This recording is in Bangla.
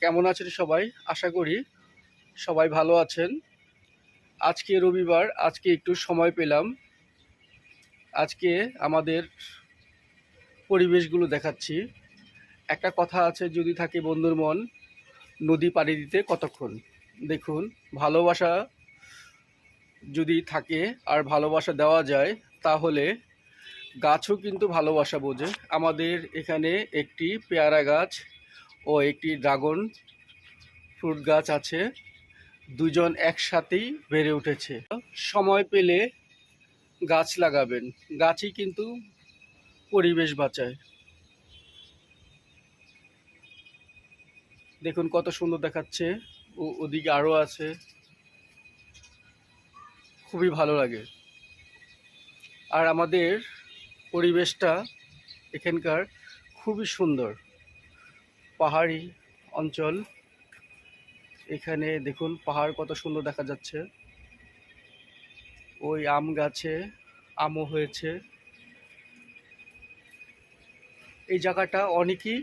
কেমন আছেন সবাই? আশা করি সবাই ভালো আছেন। আজকে রবিবার, আজকে একটু সময় পেলাম। আজকে আমাদের পরিবেশগুলো দেখাচ্ছি। একটা কথা আছে, যদি থাকে বন্ধুর মন, নদী পাড়ি দিতে কতক্ষণ। দেখুন, ভালোবাসা যদি থাকে আর ভালোবাসা দেওয়া যায়, তাহলে গাছও কিন্তু ভালোবাসা বোঝে। আমাদের এখানে একটি পেয়ারা গাছ ও একটি ড্রাগন ফ্রুট গাছ আছে, দুজন একসাথেই বেড়ে উঠেছে। সময় পেলে গাছ লাগাবেন, গাছই কিন্তু পরিবেশ বাঁচায়। দেখুন কত সুন্দর দেখাচ্ছে, ওদিকে আরও আছে, খুবই ভালো লাগে। আর আমাদের পরিবেশটা এখানকার খুবই সুন্দর, পাহাড়ি অঞ্চল। এখানে দেখুন পাহাড় কত সুন্দর দেখা যাচ্ছে। ওই আম গাছে আমও হয়েছে। এই জায়গাটা অনেকই